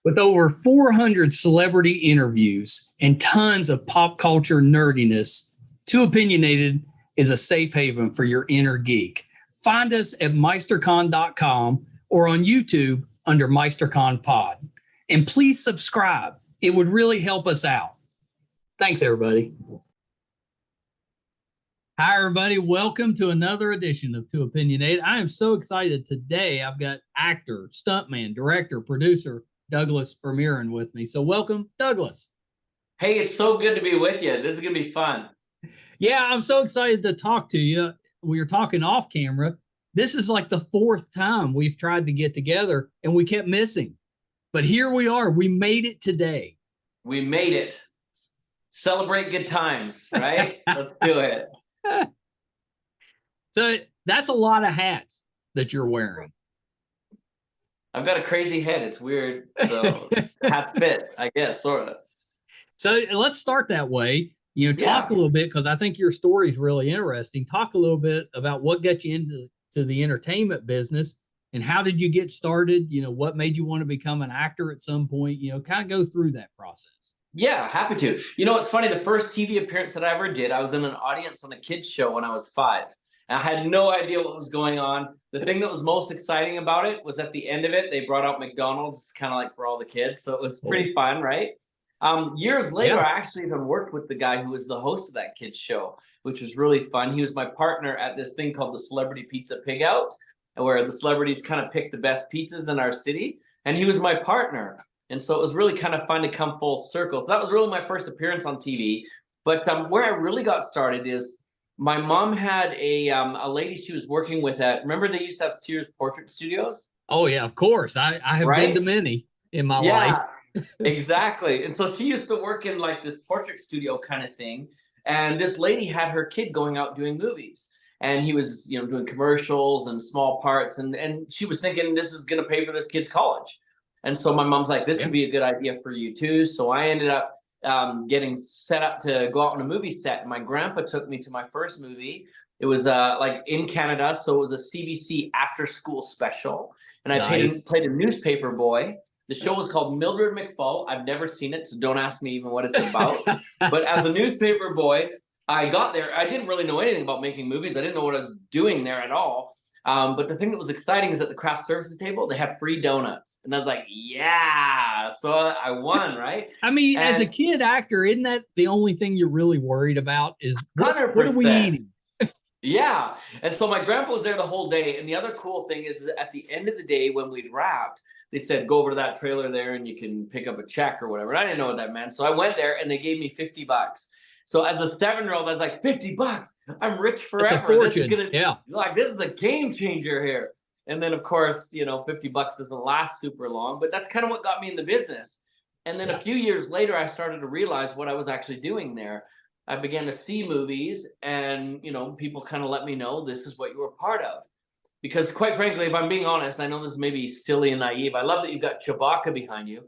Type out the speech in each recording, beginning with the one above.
With over 400 celebrity interviews and tons of pop culture nerdiness, Too Opinionated is a safe haven for your inner geek. Find us at meistercon.com or on YouTube under MeisterCon Pod. And please subscribe. It would really help us out. Thanks, everybody. Hi, everybody. Welcome to another edition of Too Opinionated. I am so excited today. I've got actor, stuntman, director, producer, Douglas Vermeeren with me. So welcome, Douglas. Hey, it's so good to be with you. This is going to be fun. Yeah, I'm so excited to talk to you. We were talking off camera. This is like the fourth time we've tried to get together and we kept missing. But here we are. We made it today. We made it. Celebrate good times, right? Let's do it. So that's a lot of hats that you're wearing. I've got a crazy head. It's weird. So hats fit, I guess, sort of. So let's start that way. Talk a little bit, because I think your story is really interesting. Talk a little bit about what got you into the entertainment business and how did you get started? What made you want to become an actor at some point? Kind of go through that process. Yeah, happy to. It's funny. The first TV appearance that I ever did, I was in an audience on a kids show when I was 5. And I had no idea what was going on. The thing that was most exciting about it was at the end of it, they brought out McDonald's, kind of like for all the kids. So it was pretty fun, right? Years later, I actually even worked with the guy who was the host of that kids show, which was really fun. He was my partner at this thing called the Celebrity Pizza Pig Out, where the celebrities kind of picked the best pizzas in our city. And he was my partner. And so it was really kind of fun to come full circle. So that was really my first appearance on TV. But where I really got started is my mom had a lady she was working with at, remember they used to have Sears portrait studios? Oh, yeah, of course. I have been to many in my life. Exactly. And so she used to work in like this portrait studio kind of thing. And this lady had her kid going out doing movies. And he was, doing commercials and small parts. And she was thinking this is going to pay for this kid's college. And so my mom's like, this could be a good idea for you too. So I ended up getting set up to go out on a movie set. And my grandpa took me to my first movie. It was like in Canada. So it was a CBC after school special. And I played a newspaper boy. The show was called Mildred McFall. I've never seen it, so don't ask me even what it's about. But as a newspaper boy, I got there. I didn't really know anything about making movies. I didn't know what I was doing there at all. But the thing that was exciting is at the craft services table, they had free donuts. And I was like, yeah. So I won, right? I mean, as a kid actor, isn't that the only thing you're really worried about is what are we eating? Yeah. And so my grandpa was there the whole day. And the other cool thing is that at the end of the day, when we'd wrapped, they said, go over to that trailer there and you can pick up a check or whatever. And I didn't know what that meant. So I went there and they gave me $50. So as a 7-year-old, I was like, $50, I'm rich forever. It's a fortune. This is a game changer here. And then of course, $50 doesn't last super long, but that's kind of what got me in the business. And then a few years later, I started to realize what I was actually doing there. I began to see movies and, people kind of let me know this is what you were part of. Because quite frankly, if I'm being honest, I know this may be silly and naive. I love that you've got Chewbacca behind you.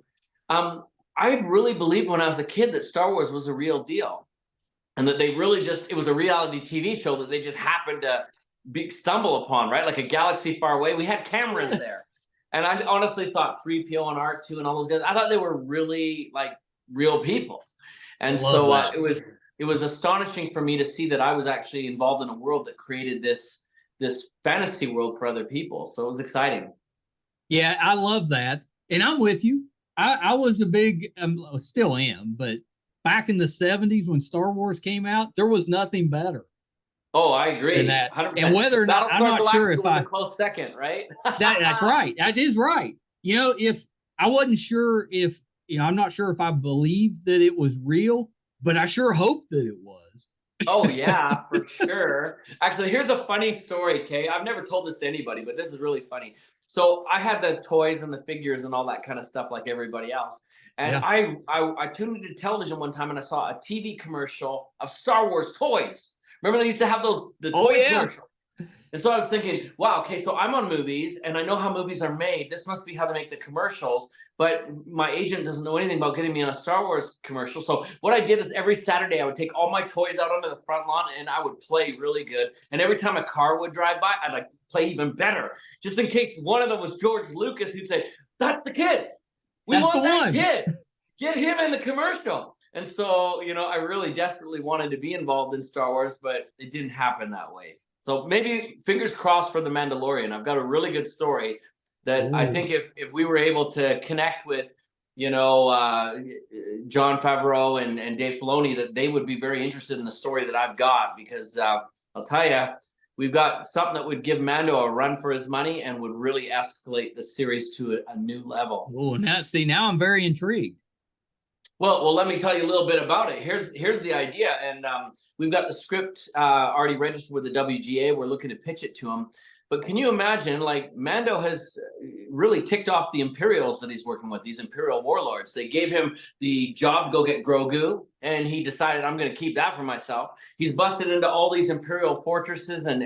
I really believed when I was a kid that Star Wars was a real deal. And that they really it was a reality TV show that they just happened to stumble upon, right? Like a galaxy far away. We had cameras there. And I honestly thought 3PO and R2 and all those guys, I thought they were really like real people. And so it was astonishing for me to see that I was actually involved in a world that created this fantasy world for other people. So it was exciting. Yeah, I love that. And I'm with you. I was a big, still am, but back in the 70s when Star Wars came out, there was nothing better. Oh, I agree. That. And whether or not, I'm not sure if a close second, right? That's right. That is right. If I wasn't sure if, I'm not sure if I believed that it was real, but I sure hoped that it was. Oh, yeah, for sure. Actually, here's a funny story, Kay. I've never told this to anybody, but this is really funny. So I had the toys and the figures and all that kind of stuff like everybody else. And I tuned into television one time and I saw a TV commercial of Star Wars toys. Remember they used to have the toy commercial. And so I was thinking, wow, okay, so I'm on movies and I know how movies are made. This must be how they make the commercials. But my agent doesn't know anything about getting me on a Star Wars commercial. So what I did is every Saturday I would take all my toys out onto the front lawn and I would play really good. And every time a car would drive by, I'd play even better. Just in case one of them was George Lucas, who'd say, that's the kid. We That's want the that one. kid. Get him in the commercial. And so, I really desperately wanted to be involved in Star Wars, but it didn't happen that way. So maybe fingers crossed for The Mandalorian. I've got a really good story that I think if we were able to connect with, Jon Favreau and Dave Filoni, that they would be very interested in the story that I've got, because I'll tell you, we've got something that would give Mando a run for his money and would really escalate the series to a new level. Oh, now I'm very intrigued. Well, let me tell you a little bit about it. Here's the idea, and we've got the script already registered with the WGA. We're looking to pitch it to them. But can you imagine, like, Mando has really ticked off the Imperials that he's working with, these Imperial warlords. They gave him the job to go get Grogu, and he decided, I'm going to keep that for myself. He's busted into all these Imperial fortresses, and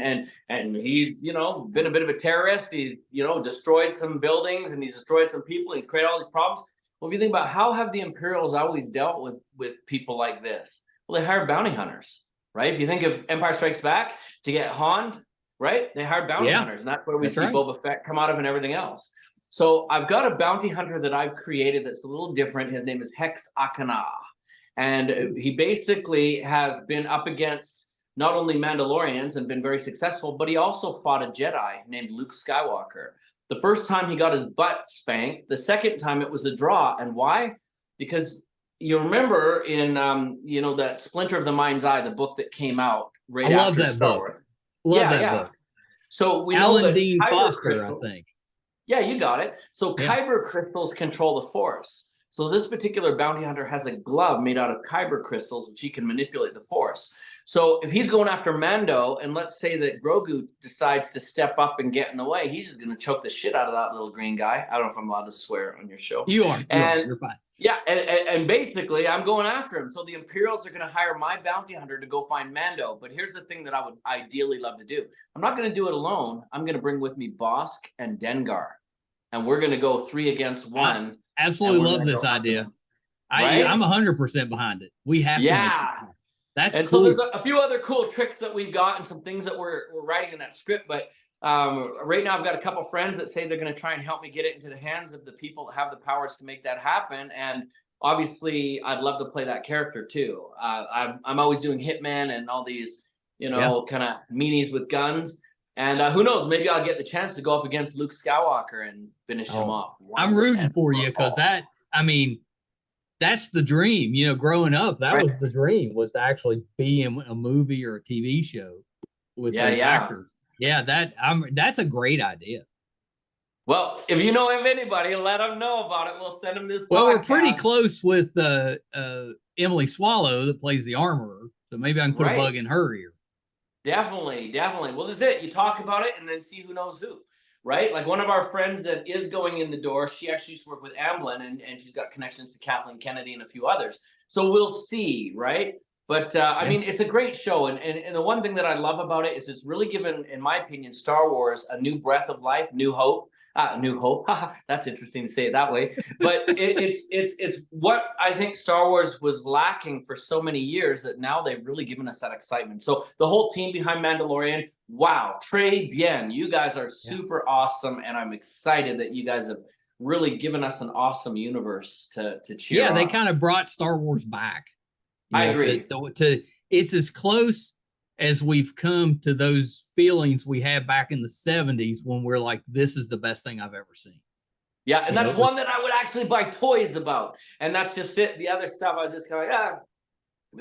he's, been a bit of a terrorist. He's, destroyed some buildings, and he's destroyed some people, and he's created all these problems. Well, if you think about how have the Imperials always dealt with people like this? Well, they hired bounty hunters, right? If you think of Empire Strikes Back, to get Han, right? They hired bounty hunters, and that's where we see Boba Fett come out of and everything else. So I've got a bounty hunter that I've created that's a little different. His name is Hex Akana, and he basically has been up against not only Mandalorians and been very successful, but he also fought a Jedi named Luke Skywalker. The first time he got his butt spanked. The second time it was a draw. And why? Because you remember in, that Splinter of the Mind's Eye, the book that came out right after Star Wars. Love that book. So we Alan know that Dean Foster, crystal, I think. Yeah, you got it. So Kyber crystals control the Force. So this particular bounty hunter has a glove made out of Kyber crystals, which he can manipulate the Force. So if he's going after Mando, and let's say that Grogu decides to step up and get in the way, he's just going to choke the shit out of that little green guy. I don't know if I'm allowed to swear on your show. You are. You're fine. Yeah, and basically, I'm going after him. So the Imperials are going to hire my bounty hunter to go find Mando. But here's the thing that I would ideally love to do. I'm not going to do it alone. I'm going to bring with me Bosk and Dengar. And we're going to go 3 against 1. I absolutely love this idea. I'm 100% behind it. We have to make this. That's and cool. So there's a few other cool tricks that we've got and some things that we're writing in that script. But right now I've got a couple friends that say they're going to try and help me get it into the hands of the people that have the powers to make that happen. And obviously I'd love to play that character too. I'm always doing Hitman and all these, kind of meanies with guns. And who knows, maybe I'll get the chance to go up against Luke Skywalker and finish him off. I'm rooting for you, because that's the dream. Growing up, that was the dream, was to actually be in a movie or a TV show with those actors. Yeah, that's a great idea. Well, if you know of anybody, let them know about it. We'll send them this. Well, we're pretty close with Emily Swallow that plays the armorer, so maybe I can put a bug in her ear. Definitely. Well, this is it. You talk about it and then see who knows who, right? Like one of our friends that is going in the door, she actually used to work with Amblin, and she's got connections to Kathleen Kennedy and a few others. So we'll see, right? But I mean, it's a great show. And the one thing that I love about it is it's really given, in my opinion, Star Wars a new breath of life, new hope. New hope. That's interesting to say it that way. But it's what I think Star Wars was lacking for so many years, that now they've really given us that excitement. So the whole team behind Mandalorian, wow, très bien. You guys are super awesome, and I'm excited that you guys have really given us an awesome universe to cheer on. They kind of brought Star Wars back. I agree. It's as close as we've come to those feelings we had back in the 70s when we're like, this is the best thing I've ever seen. Yeah, and that's one that I would actually buy toys about. And that's just it. The other stuff, I was just kind of like,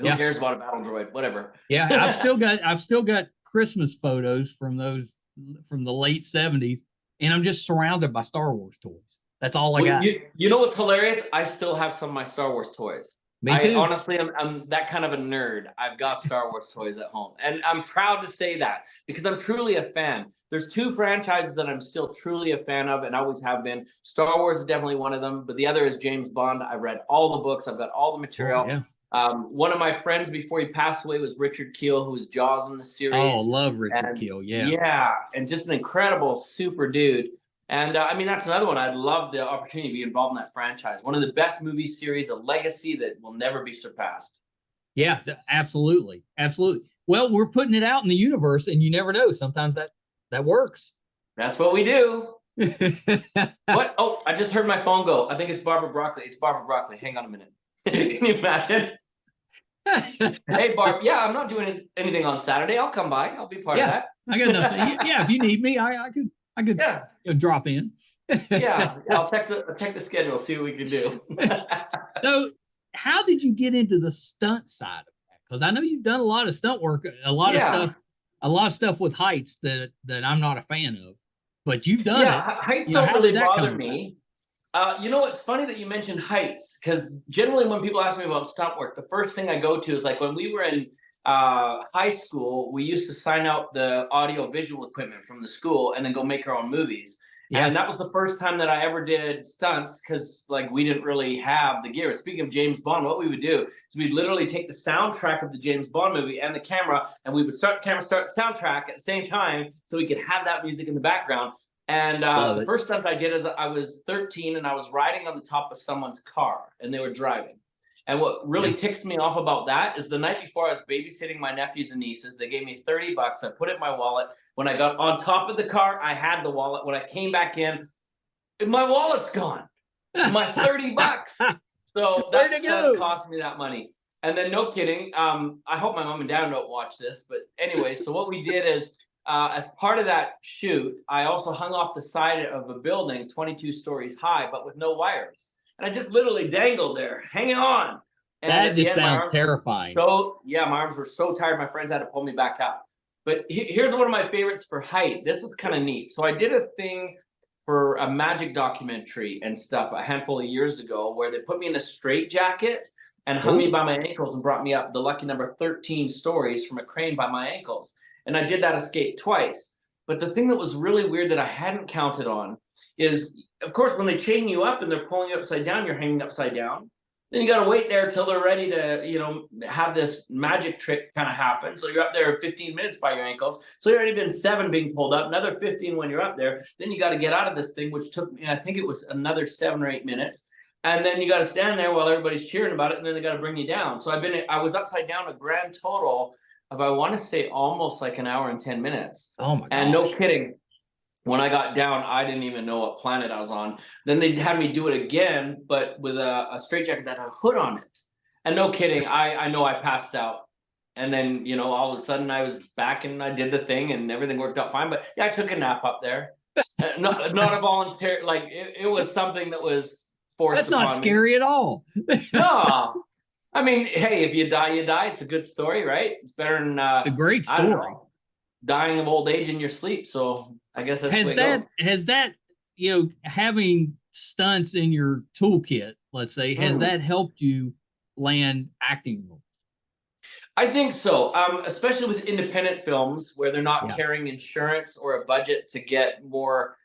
who cares about a battle droid? Whatever. Yeah, I've still got Christmas photos from the late 70s, and I'm just surrounded by Star Wars toys. That's all I got. You know what's hilarious? I still have some of my Star Wars toys. Me too. Honestly, I'm that kind of a nerd. I've got Star Wars toys at home. And I'm proud to say that, because I'm truly a fan. There's 2 franchises that I'm still truly a fan of and always have been. Star Wars is definitely one of them, but the other is James Bond. I read all the books. I've got all the material. One of my friends before he passed away was Richard Keel, who was Jaws in the series. Oh, love Richard Keel. Yeah. Yeah, and just an incredible, super dude. And I mean, that's another one. I'd love the opportunity to be involved in that franchise. One of the best movie series, a legacy that will never be surpassed. Yeah, absolutely. Absolutely. Well, we're putting it out in the universe, and you never know. Sometimes that works. That's what we do. What? Oh, I just heard my phone go. I think it's Barbara Broccoli. It's Barbara Broccoli. Hang on a minute. Can you imagine? Hey, Barb. Yeah, I'm not doing anything on Saturday. I'll come by. I'll be part of that. I got nothing. Yeah, if you need me, I could Yeah. drop in. Yeah, I'll check the schedule, see what we can do. So, how did you get into the stunt side of that? Because I know you've done a lot of stunt work, a lot of stuff with heights that I'm not a fan of, but you've done it. Heights don't really bother me. It's funny that you mentioned heights, because generally when people ask me about stunt work, the first thing I go to is like when we were in high school, we used to sign out the audio visual equipment from the school and then go make our own movies. Yeah. And that was the first time that I ever did stunts, because like we didn't really have the gear. Speaking of James Bond, what we would do is we'd literally take the soundtrack of the James Bond movie and the camera, and we would start the soundtrack at the same time so we could have that music in the background. And the first stunt I did is I was 13 and I was riding on the top of someone's car and they were driving. And what really ticks me off about that is the night before I was babysitting my nephews and nieces, they gave me $30. I put it in my wallet. When I got on top of the car, I had the wallet. When I came back in, my wallet's gone. My $30. So that stunt cost me that money. And then no kidding, I hope my mom and dad don't watch this, but anyway, so what we did is, as part of that shoot, I also hung off the side of a building 22 stories high, but with no wires. And I just literally dangled there, hanging on. And that just sounds terrifying. So, yeah, my arms were so tired, my friends had to pull me back up. But here's one of my favorites for height. This was kind of neat. So I did a thing for a magic documentary and stuff a handful of years ago where they put me in a straitjacket and hung me by my ankles and brought me up the lucky number 13 stories from a crane by my ankles. And I did that escape twice. But the thing that was really weird that I hadn't counted on is, of course, when they chain you up and they're pulling you upside down, you're hanging upside down. Then you got to wait there till they're ready to, have this magic trick kind of happen. So you're up there 15 minutes by your ankles. So you've already been 7 being pulled up, another 15 when you're up there. Then you got to get out of this thing, which took me, I think it was another 7 or 8 minutes. And then you got to stand there while everybody's cheering about it. And then they got to bring you down. So I was upside down a grand total of, I want to say, almost like an hour and 10 minutes. Oh my gosh. And no kidding, when I got down, I didn't even know what planet I was on. Then they had me do it again, but with a straitjacket that had a hood on it. And no kidding, I know I passed out. And then, all of a sudden I was back and I did the thing and everything worked out fine. But yeah, I took a nap up there. not a volunteer, like it was something that was forced. That's not scary at all. No. I mean, hey, if you die, you die. It's a good story, right? It's better than it's a great story. Dying of old age in your sleep. So I guess that's has that having stunts in your toolkit, let's say, has that helped you land acting roles? I think so, especially with independent films where they're not carrying insurance or a budget to get more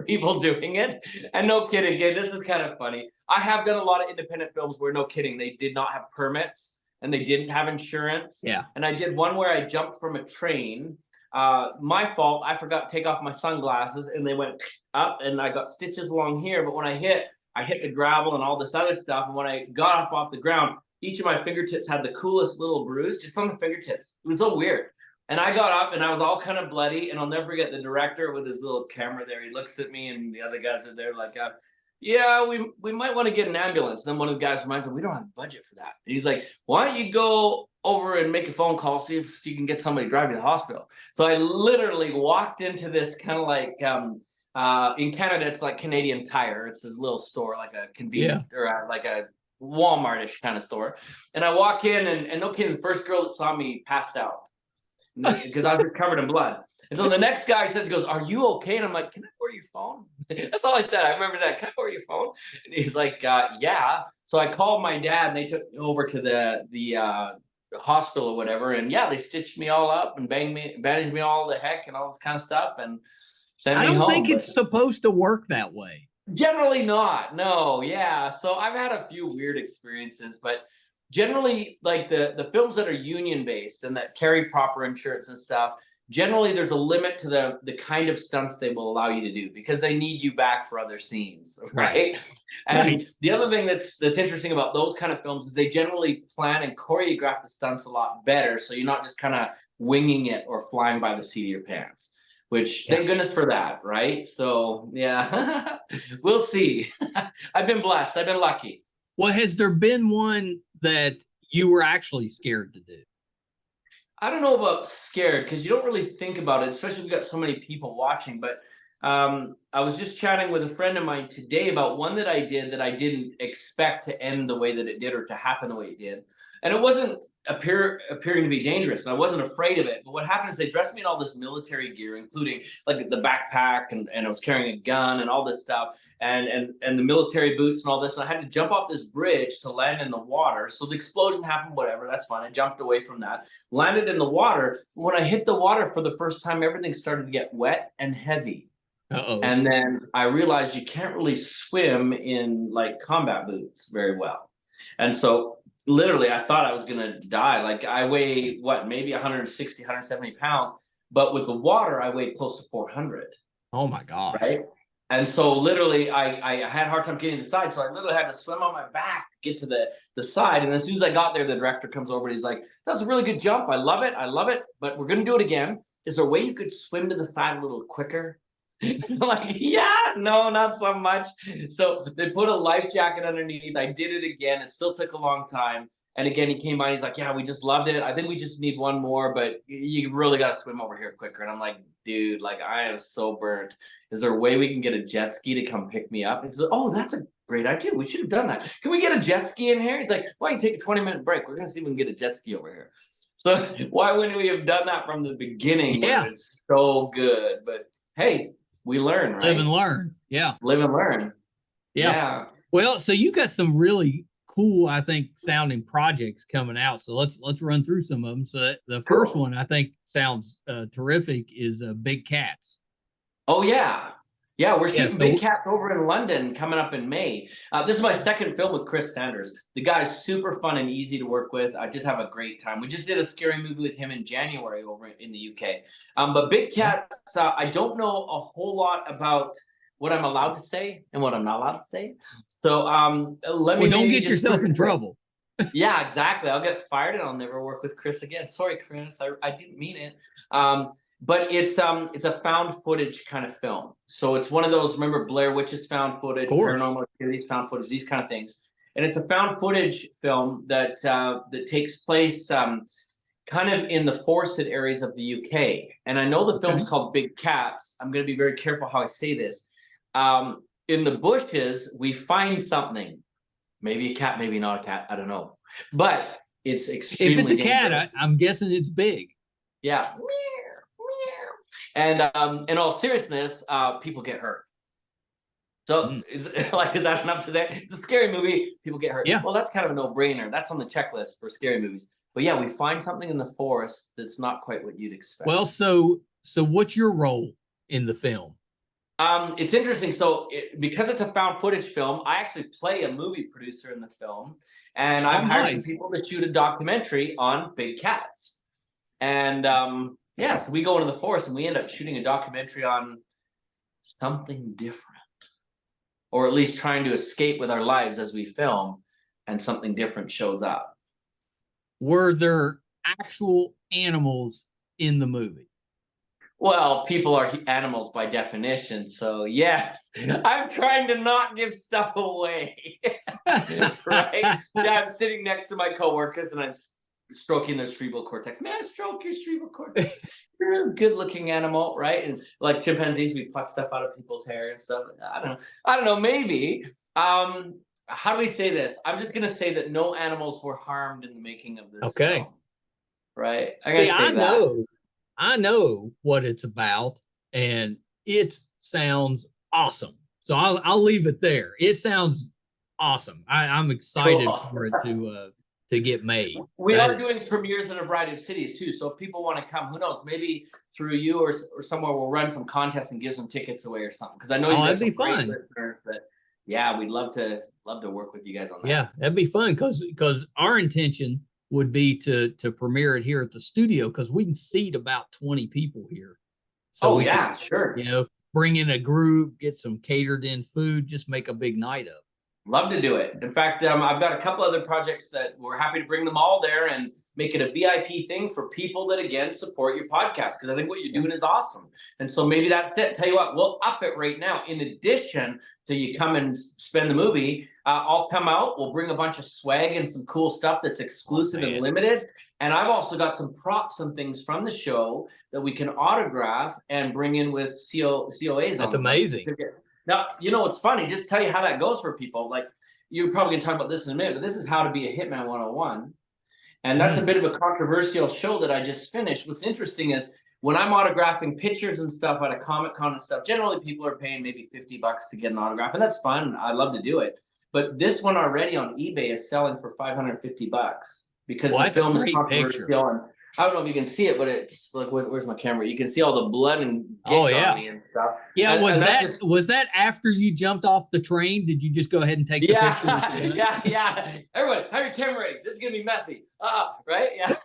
people doing it. And no kidding, Gabe, this is kind of funny. I have done a lot of independent films where, no kidding, they did not have permits and they didn't have insurance. Yeah. And I did one where I jumped from a train. My fault, I forgot to take off my sunglasses and they went up and I got stitches along here. But when I hit the gravel and all this other stuff. And when I got up off the ground, each of my fingertips had the coolest little bruise just on the fingertips. It was so weird. And I got up and I was all kind of bloody. And I'll never forget the director with his little camera there. He looks at me and the other guys are there like, yeah, we might want to get an ambulance. And then one of the guys reminds him, we don't have a budget for that. And he's like, why don't you go over and make a phone call, see if you can get somebody to drive you to the hospital. So I literally walked into this kind of like, in Canada, it's like Canadian Tire. It's this little store, like a convenient or like a Walmart-ish kind of store. And I walk in and no kidding, the first girl that saw me passed out because I was just covered in blood. And so the next guy says, he goes, are you okay? And I'm like, can I borrow your phone? That's all I said. I remember that. Can I borrow your phone? And he's like, yeah. So I called my dad and they took me over to the hospital or whatever. And yeah, they stitched me all up and bandaged me all the heck and all this kind of stuff. And sent me home. I don't think it's supposed to work that way. Generally not. No. Yeah. So I've had a few weird experiences, but generally like the films that are union based and that carry proper insurance and stuff, generally there's a limit to the kind of stunts they will allow you to do because they need you back for other scenes. Right. And the other thing that's interesting about those kind of films is they generally plan and choreograph the stunts a lot better. So you're not just kind of winging it or flying by the seat of your pants. which thank goodness for that, right? So yeah, we'll see. I've been blessed. I've been lucky. Well, has there been one that you were actually scared to do? I don't know about scared because you don't really think about it, especially if we've got so many people watching. But I was just chatting with a friend of mine today about one that I did that I didn't expect to end the way that it did or to happen the way it did. And it wasn't appearing to be dangerous, and I wasn't afraid of it. But what happened is they dressed me in all this military gear, including like the backpack, and I was carrying a gun and all this stuff, and the military boots and all this. And I had to jump off this bridge to land in the water. So the explosion happened, whatever, that's fine. I jumped away from that, landed in the water. When I hit the water for the first time, everything started to get wet and heavy. And then I realized you can't really swim in like combat boots very well. And so literally I thought I was going to die. Like I weigh what, maybe 160, 170 pounds, but with the water, I weighed close to 400. Oh my gosh. Right. And so literally I had a hard time getting to the side. So I literally had to swim on my back to get to the side. And as soon as I got there, the director comes over and he's like, that's a really good jump. I love it. I love it. But we're going to do it again. Is there a way you could swim to the side a little quicker? Like, yeah, no, not so much. So they put a life jacket underneath. I did it again. It still took a long time. And again, he came by. He's like, yeah, we just loved it. I think we just need one more, but you really got to swim over here quicker. And I'm like, dude, like I am so burnt. Is there a way we can get a jet ski to come pick me up? And he's like, oh, that's a great idea. We should have done that. Can we get a jet ski in here? He's like, why don't you take a 20-minute break? We're going to see if we can get a jet ski over here. So why wouldn't we have done that from the beginning? Yeah. It's so good. But hey, we learn, right? Live and learn. Yeah. Live and learn. Yeah. Well, so you got some really cool, I think, sounding projects coming out. So let's run through some of them. So the first one I think sounds terrific is Big Cats. Oh yeah. Yeah, we're shooting Big Cats over in London coming up in May. This is my second film with Chris Sanders. The guy's super fun and easy to work with. I just have a great time. We just did a scary movie with him in January over in the UK. But Big Cats, I don't know a whole lot about what I'm allowed to say and what I'm not allowed to say. So let me don't get yourself in trouble. Yeah, exactly. I'll get fired and I'll never work with Chris again. Sorry, Chris. I didn't mean it. But it's a found footage kind of film. So it's one of those, remember Blair Witch's found footage, Paranormal Activity's found footage, these kind of things. And it's a found footage film that that takes place kind of in the forested areas of the UK. And I know the film's called Big Cats. I'm going to be very careful how I say this. In the bushes, we find something. Maybe a cat, maybe not a cat. I don't know. But it's extremely dangerous. If it's a cat, I'm guessing it's big. Yeah. And in all seriousness, people get hurt. So is that enough to say? It's a scary movie. People get hurt. Yeah. Well, that's kind of a no-brainer. That's on the checklist for scary movies. But yeah, we find something in the forest that's not quite what you'd expect. Well, so what's your role in the film? It's interesting. So because it's a found footage film, I actually play a movie producer in the film. And I've hired some people to shoot a documentary on Big Cats. And yeah, so we go into the forest and we end up shooting a documentary on something different. Or at least trying to escape with our lives as we film, and something different shows up. Were there actual animals in the movie? Well, people are animals by definition, so yes. I'm trying to not give stuff away, right? Yeah, I'm sitting next to my coworkers and I'm stroking their cerebral cortex. May I stroke your cerebral cortex? You're a good-looking animal, right? And like chimpanzees, we pluck stuff out of people's hair and stuff. I don't know. Maybe. How do we say this? I'm just gonna say that no animals were harmed in the making of this. Film, right? I know what it's about, and it sounds awesome. So I'll leave it there. It sounds awesome. I'm excited for it to get made. We are doing premieres in a variety of cities too. So if people want to come, who knows? Maybe through you or somewhere, we'll run some contests and give some tickets away or something. Because I know that'd be fun. But yeah, we'd love to work with you guys on that. Yeah, that'd be fun because our intention would be to premiere it here at the studio because we can seat about 20 people here. So sure. Bring in a group, get some catered in food, just make a big night of it. Love to do it. In fact, I've got a couple other projects that we're happy to bring them all there and make it a VIP thing for people that, again, support your podcast, because I think what you're doing is awesome. And so maybe that's it. Tell you what, we'll up it right now. In addition to you come and spend the movie, I'll come out. We'll bring a bunch of swag and some cool stuff that's exclusive and limited. And I've also got some props and things from the show that we can autograph and bring in with COAs. That's amazing. Now, you know what's funny? Just tell you how that goes for people. Like, you're probably going to talk about this in a minute, but this is how to be a Hitman 101. And that's a bit of a controversial show that I just finished. What's interesting is when I'm autographing pictures and stuff at a Comic-Con and stuff, generally people are paying maybe $50 to get an autograph, and that's fun. I love to do it. But this one already on eBay is selling for $550 because the film is controversial. And I don't know if you can see it, but it's like, where's my camera? You can see all the blood and on me and stuff. Yeah, was that after you jumped off the train? Did you just go ahead and take the picture? Yeah. Everyone, have your camera ready. This is gonna be messy. Right? Yeah.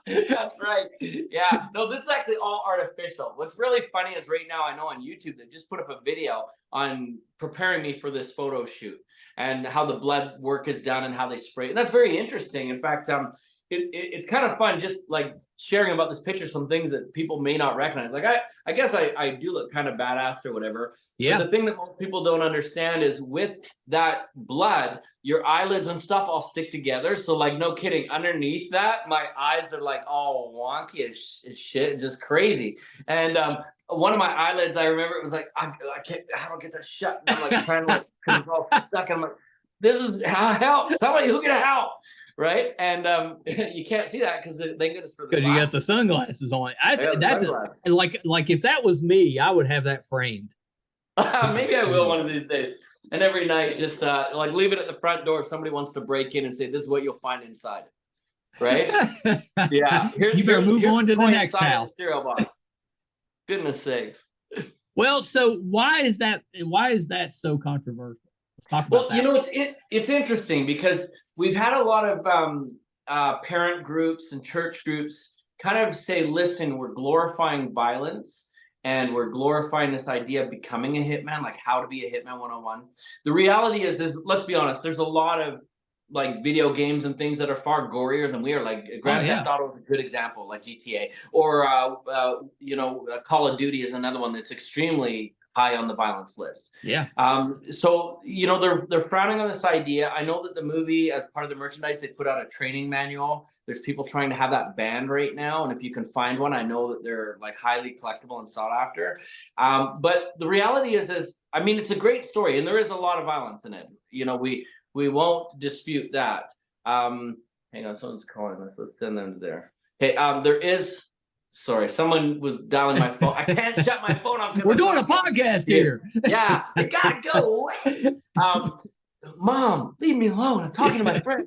That's right. Yeah. No, this is actually all artificial. What's really funny is right now I know on YouTube they just put up a video on preparing me for this photo shoot and how the blood work is done and how they spray. And that's very interesting. In fact, it's kind of fun just like sharing about this picture, some things that people may not recognize. Like I guess I do look kind of badass or whatever. Yeah. But the thing that most people don't understand is with that blood, your eyelids and stuff all stick together. So like, no kidding, underneath that, my eyes are like all wonky as shit, just crazy. And one of my eyelids, I remember it was like, I don't get that shut. And I'm like trying to like, cause it's all stuck. And I'm like, this is help. Somebody who can help. Right, and you can't see that because thank goodness for the because you got the sunglasses on. That's like if that was me, I would have that framed. Maybe I will one of these days. And every night, just like leave it at the front door if somebody wants to break in and say, "This is what you'll find inside." Right? Yeah. You better move on to the next house. Cereal box. Goodness sakes. Well, so why is that so controversial? Let's talk about that. You know, it's interesting because we've had a lot of parent groups and church groups kind of say, listen, we're glorifying violence and we're glorifying this idea of becoming a hitman, like how to be a hitman 101. The reality is let's be honest, there's a lot of like video games and things that are far gorier than we are. Like Grand Theft Auto is a good example, like GTA, or Call of Duty is another one that's extremely high on the violence list. Yeah. So they're frowning on this idea. I know that the movie, as part of the merchandise, they put out a training manual. There's people trying to have that banned right now, and if you can find one, I know that they're like highly collectible and sought after. But the reality is, I mean, it's a great story, and there is a lot of violence in it. You know, we won't dispute that. Hang on, someone's calling us. Let's send them there. Okay, there is. Sorry, someone was dialing my phone. I can't shut my phone off. We're doing a podcast here. Yeah, I gotta go away. Mom, leave me alone. I'm talking to my friend.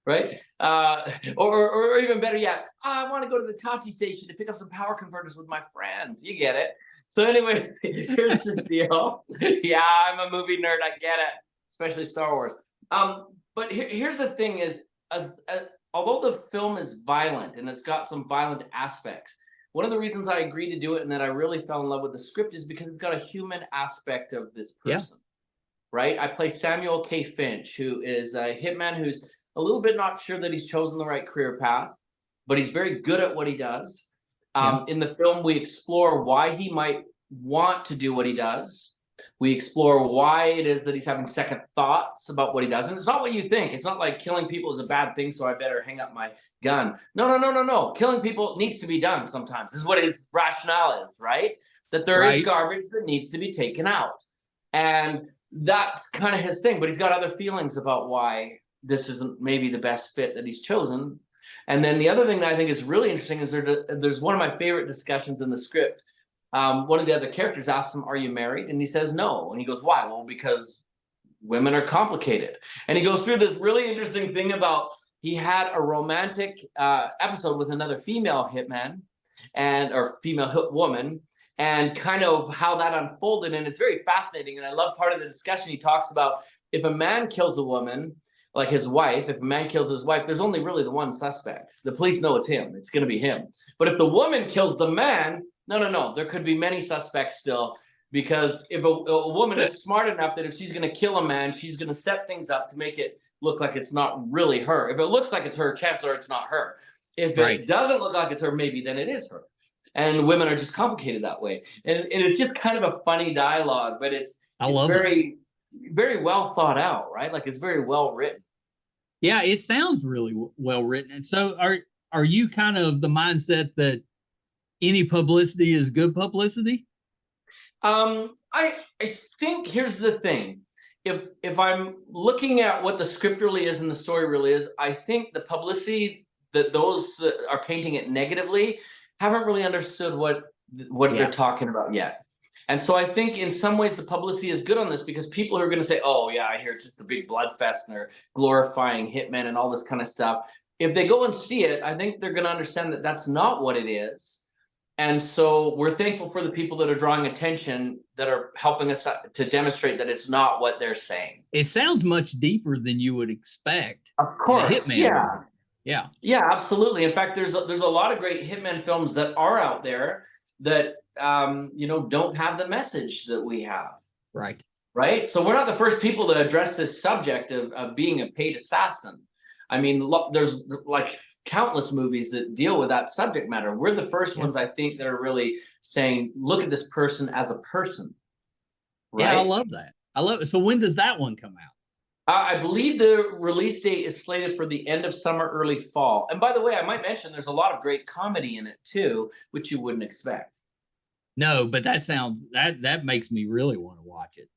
Right? Or even better yet, I want to go to the Tachi station to pick up some power converters with my friends. You get it. So anyway, here's the deal. Yeah, I'm a movie nerd. I get it, especially Star Wars. But here's the thing is, although the film is violent and it's got some violent aspects, one of the reasons I agreed to do it and that I really fell in love with the script is because it's got a human aspect of this person, right? I play Samuel K. Finch, who is a hitman who's a little bit not sure that he's chosen the right career path, but he's very good at what he does. In the film, we explore why he might want to do what he does. We explore why it is that he's having second thoughts about what he does. And it's not what you think. It's not like killing people is a bad thing, so I better hang up my gun. No. Killing people needs to be done sometimes. This is what his rationale is, right? That there is garbage that needs to be taken out. And that's kind of his thing. But he's got other feelings about why this isn't maybe the best fit that he's chosen. And then the other thing that I think is really interesting is there's one of my favorite discussions in the script. One of the other characters asks him, "Are you married?" And he says no. And he goes, "Why?" "Well, because women are complicated." And he goes through this really interesting thing about he had a romantic episode with another female hitman or female woman, and kind of how that unfolded. And it's very fascinating. And I love part of the discussion. He talks about if a man kills a woman, like his wife, if a man kills his wife, there's only really the one suspect. The police know it's him. It's going to be him. But if the woman kills the man, no. There could be many suspects still. Because if a woman is smart enough that if she's going to kill a man, she's going to set things up to make it look like it's not really her. If it looks like it's her, chances are it's not her. If it doesn't look like it's her, maybe then it is her. And women are just complicated that way. And it's just kind of a funny dialogue, but it's very, very well thought out, right? Like it's very well written. Yeah, it sounds really well written. And so are you kind of the mindset that any publicity is good publicity? I think here's the thing. If I'm looking at what the script really is and the story really is, I think the publicity that those that are painting it negatively haven't really understood what they're talking about yet. And so I think in some ways the publicity is good on this because people are going to say, oh yeah, I hear it's just a big blood fest and they're glorifying hitmen and all this kind of stuff. If they go and see it, I think they're going to understand that that's not what it is. And so we're thankful for the people that are drawing attention, that are helping us to demonstrate that it's not what they're saying. It sounds much deeper than you would expect. Of course, Hitman. Yeah, absolutely. In fact, there's a lot of great hitman films that are out there that don't have the message that we have. Right. So we're not the first people to address this subject of being a paid assassin. I mean, there's like countless movies that deal with that subject matter. We're the first ones, I think, that are really saying, look at this person as a person. Right? Yeah, I love that. I love it. So when does that one come out? I believe the release date is slated for the end of summer, early fall. And by the way, I might mention there's a lot of great comedy in it too, which you wouldn't expect. No, but that makes me really want to watch it.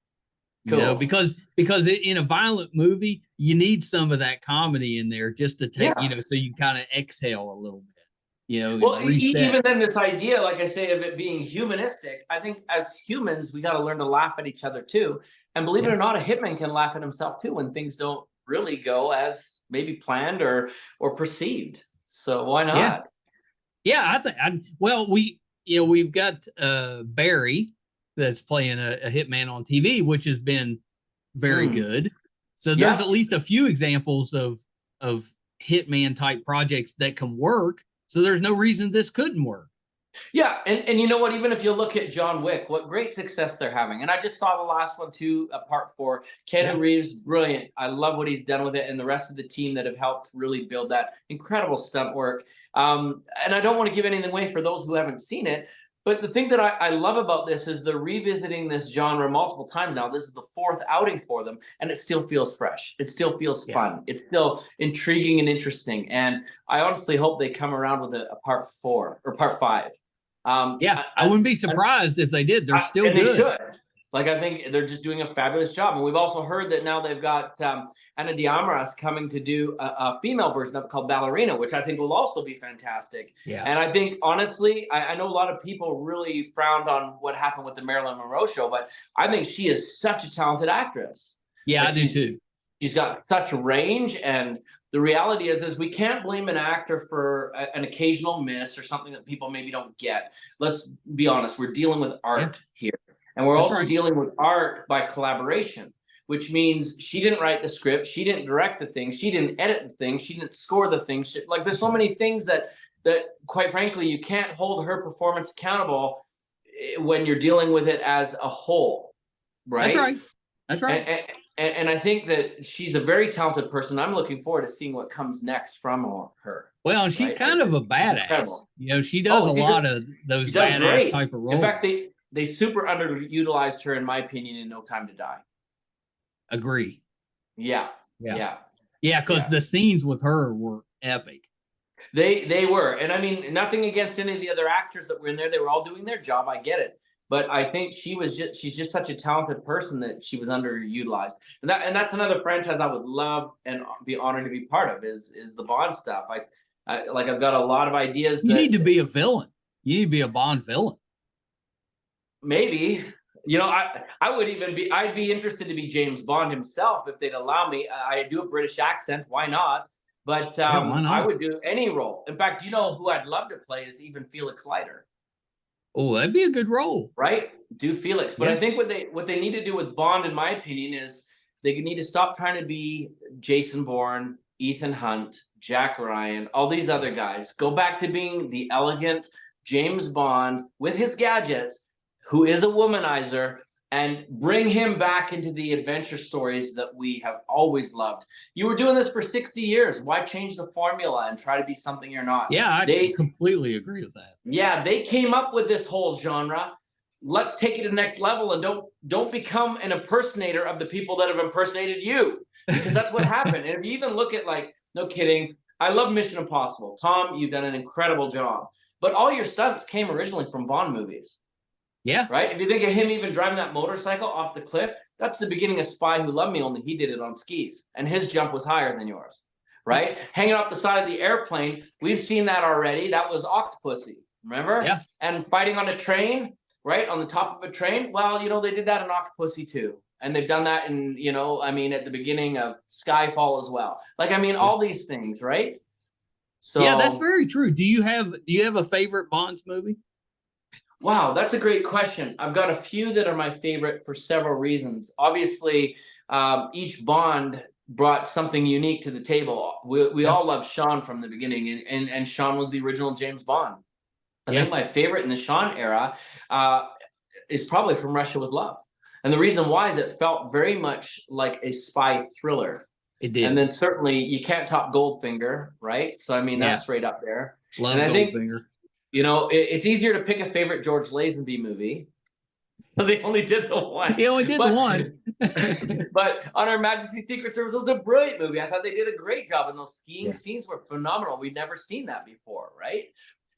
Cool. You know, because in a violent movie, you need some of that comedy in there just to take, so you kind of exhale a little bit, Well, even then this idea, like I say, of it being humanistic, I think as humans, we got to learn to laugh at each other too. And believe it or not, a hitman can laugh at himself too when things don't really go as maybe planned or perceived. So why not? Yeah, we've got Barry that's playing a hitman on TV, which has been very good. So there's at least a few examples of hitman type projects that can work. So there's no reason this couldn't work. Yeah, and you know what? Even if you look at John Wick, what great success they're having. And I just saw the last one too, part 4. Keanu Reeves, brilliant. I love what he's done with it, and the rest of the team that have helped really build that incredible stunt work. And I don't want to give anything away for those who haven't seen it. But the thing that I love about this is they're revisiting this genre multiple times now. This is the 4th outing for them, and it still feels fresh. It still feels fun. It's still intriguing and interesting. And I honestly hope they come around with a part 4 or part 5. I wouldn't be surprised if they did. They're still good. They should. Like, I think they're just doing a fabulous job. And we've also heard that now they've got Ana de Armas coming to do a female version of it called Ballerina, which I think will also be fantastic. Yeah. And I think, honestly, I know a lot of people really frowned on what happened with the Marilyn Monroe show, but I think she is such a talented actress. Yeah, I do too. She's got such range, and the reality is we can't blame an actor for an occasional miss or something that people maybe don't get. Let's be honest. We're dealing with art here. And we're also dealing with art by collaboration, which means she didn't write the script. She didn't direct the thing. She didn't edit the thing. She didn't score the thing. Like, there's so many things that quite frankly, you can't hold her performance accountable when you're dealing with it as a whole. Right? That's right. And I think that she's a very talented person. I'm looking forward to seeing what comes next from her. Well, and she's kind of a badass. She does a lot of those badass type of roles. In fact, they super underutilized her, in my opinion, in No Time to Die. Agree. Yeah, because the scenes with her were epic. They were. And I mean, nothing against any of the other actors that were in there. They were all doing their job. I get it. But I think she's just such a talented person that she was underutilized. And that's another franchise I would love and be honored to be part of is the Bond stuff. I've got a lot of ideas. You need to be a villain. You need to be a Bond villain. Maybe. I'd be interested to be James Bond himself if they'd allow me. I do a British accent. Why not? But why not? I would do any role. In fact, who I'd love to play is even Felix Leiter. Oh, that'd be a good role. Right? Do Felix. But I think what they need to do with Bond, in my opinion, is they need to stop trying to be Jason Bourne, Ethan Hunt, Jack Ryan, all these other guys. Go back to being the elegant James Bond with his gadgets. who is a womanizer, and bring him back into the adventure stories that we have always loved. You were doing this for 60 years. Why change the formula and try to be something you're not? Yeah, I completely agree with that. Yeah, they came up with this whole genre. Let's take it to the next level, and don't become an impersonator of the people that have impersonated you, because that's what happened. And if you even look at, like, no kidding, I love Mission Impossible. Tom, you've done an incredible job. But all your stunts came originally from Bond movies. Yeah. Right? If you think of him even driving that motorcycle off the cliff, that's the beginning of Spy Who Loved Me, only he did it on skis. And his jump was higher than yours. Right? Hanging off the side of the airplane, we've seen that already. That was Octopussy. Remember? Yeah. And fighting on a train, right? On the top of a train. Well, you know, they did that in Octopussy too. And they've done that in, you know, I mean, at the beginning of Skyfall as well. Like, I mean, all these things, right? So yeah, that's very true. Do you have a favorite Bonds movie? Wow, that's a great question. I've got a few that are my favorite for several reasons. Obviously, each Bond brought something unique to the table. We all love Sean from the beginning, and Sean was the original James Bond. I think my favorite in the Sean era is probably From Russia with Love. And the reason why is it felt very much like a spy thriller. It did. And then certainly you can't top Goldfinger, right? So, I mean, that's right up there. Love and I Goldfinger. think, you know, it's easier to pick a favorite George Lazenby movie because he only did the one. He only did the one. But On Her Majesty's Secret Service was a brilliant movie. I thought they did a great job, and those skiing scenes were phenomenal. We'd never seen that before, right?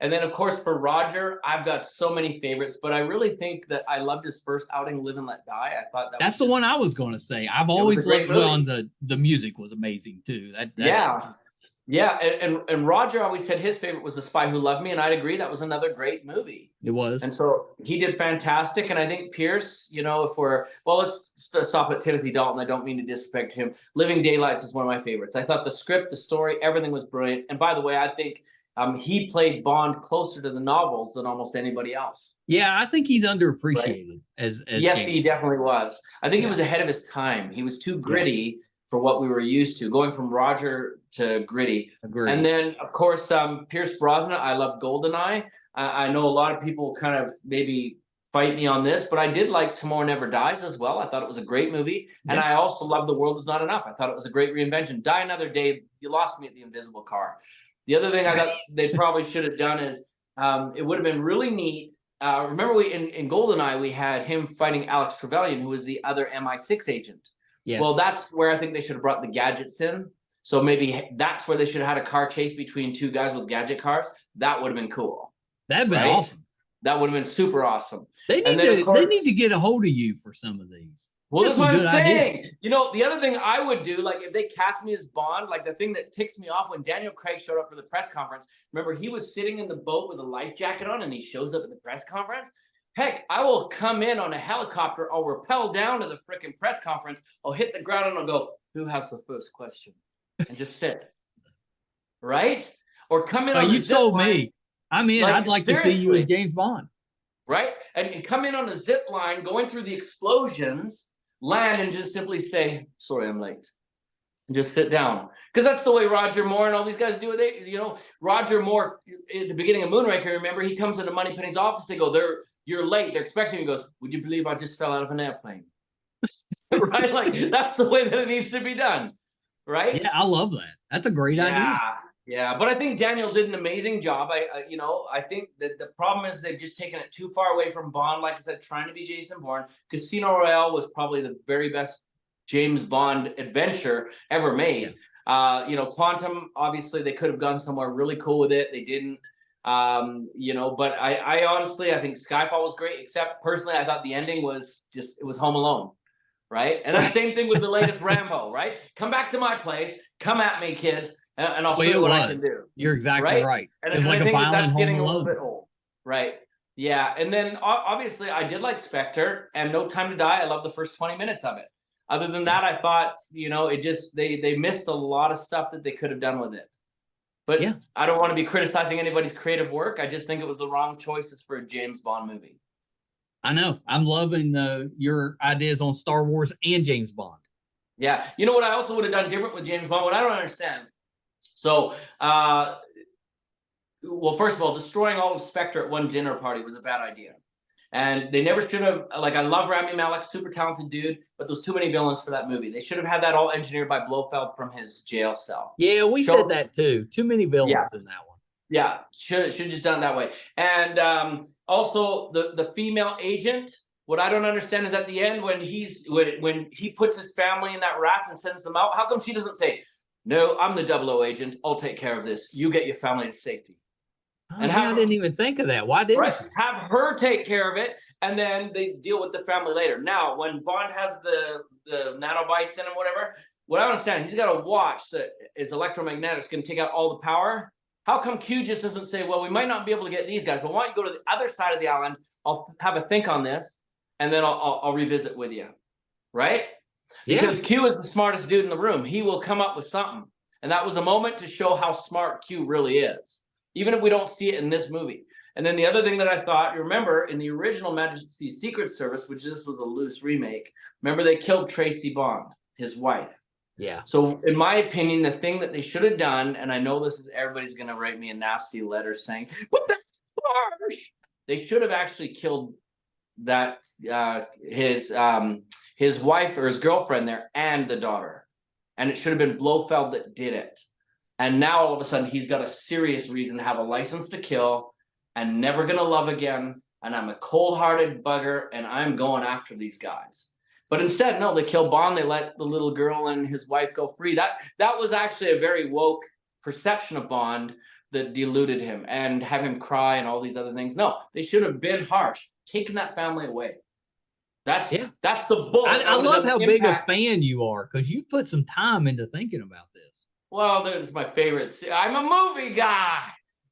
And then, of course, for Roger, I've got so many favorites, but I really think that I loved his first outing, Live and Let Die. I thought that's the one I was going to say. I've always loved. Well, and the music was amazing too. And Roger always said his favorite was The Spy Who Loved Me, and I'd agree that was another great movie. It was. And so he did fantastic. And I think Pierce, you know, let's stop at Timothy Dalton. I don't mean to disrespect him. Living Daylights is one of my favorites. I thought the script, the story, everything was brilliant. And by the way, I think he played Bond closer to the novels than almost anybody else. Yeah, I think he's underappreciated as yes, James. He definitely was. I think he was ahead of his time. He was too gritty for what we were used to, going from Roger to gritty. Agreed. And then, of course, Pierce Brosnan. I love GoldenEye. I know a lot of people kind of maybe fight me on this, but I did like Tomorrow Never Dies as well. I thought it was a great movie. Yeah. And I also love The World Is Not Enough. I thought it was a great reinvention. Die Another Day, you lost me at The Invisible Car. The other thing I thought they probably should have done is it would have been really neat. Remember, in GoldenEye, we had him fighting Alex Trevelyan, who was the other MI6 agent. Yes. Well, that's where I think they should have brought the gadgets in. So maybe that's where they should have had a car chase between two guys with gadget cars. That would have been cool. That'd been awesome. That would have been super awesome. They need to get a hold of you for some of these. Well, that's what I'm saying. Ideas. You know, the other thing I would do, like if they cast me as Bond, like the thing that ticks me off when Daniel Craig showed up for the press conference, remember he was sitting in the boat with a life jacket on and he shows up at the press conference. Heck, I will come in on a helicopter. I'll rappel down to the frickin' press conference. I'll hit the ground and I'll go, who has the first question? And just sit. Right? Or come in on you sold me. I'm in. I'd like to see you as James Bond. Right? And come in on a zip line, going through the explosions, land and just simply say, sorry, I'm late. And just sit down. Because that's the way Roger Moore and all these guys do it. Roger Moore, at the beginning of Moonraker, remember, he comes into Moneypenny's office, they go, you're late. They're expecting you. He goes, would you believe I just fell out of an airplane? Right? Like, that's the way that it needs to be done. Right? Yeah, I love that. That's a great idea. Yeah, but I think Daniel did an amazing job. I think that the problem is they've just taken it too far away from Bond. Like I said, trying to be Jason Bourne. Casino Royale was probably the very best James Bond adventure ever made. Yeah. Quantum, obviously, they could have gone somewhere really cool with it. They didn't. But I honestly, I think Skyfall was great, except personally, I thought the ending was it was Home Alone, right? And the same thing with the latest Rambo, right? Come back to my place, come at me, kids, and I'll show you what I can do. You're exactly right. And it's like a violent Home Alone. A little bit old, right? Yeah, and then obviously I did like Spectre and No Time to Die. I love the first 20 minutes of it. Other than that, I thought, it just they missed a lot of stuff that they could have done with it. But yeah. I don't want to be criticizing anybody's creative work. I just think it was the wrong choices for a James Bond movie. I know. I'm loving your ideas on Star Wars and James Bond. Yeah. You know what I also would have done different with James Bond? What I don't understand. So, first of all, destroying all of Spectre at one dinner party was a bad idea. And they never should have, like, I love Rami Malek, super talented dude, but there's too many villains for that movie. They should have had that all engineered by Blofeld from his jail cell. Yeah, we said that too. Too many villains in that one. Yeah, should have just done it that way. And also the female agent. What I don't understand is at the end when when he puts his family in that raft and sends them out, how come she doesn't say, "No, I'm the 00 agent. I'll take care of this. You get your family to safety." And I didn't even think of that. Why didn't she? Have her take care of it, and then they deal with the family later. Now, when Bond has the nanobites in him, whatever, what I understand, he's got to watch that his electromagnetics going to take out all the power. How come Q just doesn't say, well, we might not be able to get these guys, but why don't you go to the other side of the island? I'll have a think on this, and then I'll revisit with you, right? Yeah. Because Q is the smartest dude in the room. He will come up with something. And that was a moment to show how smart Q really is, even if we don't see it in this movie. And then the other thing that I thought, you remember in the original Majesty's Secret Service, which this was a loose remake, remember they killed Tracy Bond, his wife. Yeah. So in my opinion, the thing that they should have done, and I know this is, everybody's going to write me a nasty letter saying, but that's harsh. They should have actually killed that his wife or his girlfriend there and the daughter. And it should have been Blofeld that did it. And now all of a sudden he's got a serious reason to have a license to kill and never going to love again. And I'm a cold-hearted bugger and I'm going after these guys. But instead, no, they kill Bond. They let the little girl and his wife go free. That was actually a very woke perception of Bond that deluded him and have him cry and all these other things. No, they should have been harsh, taken that family away. That's the bull. I love how big a fan you are because you put some time into thinking about this. Well, that's my favorite. I'm a movie guy.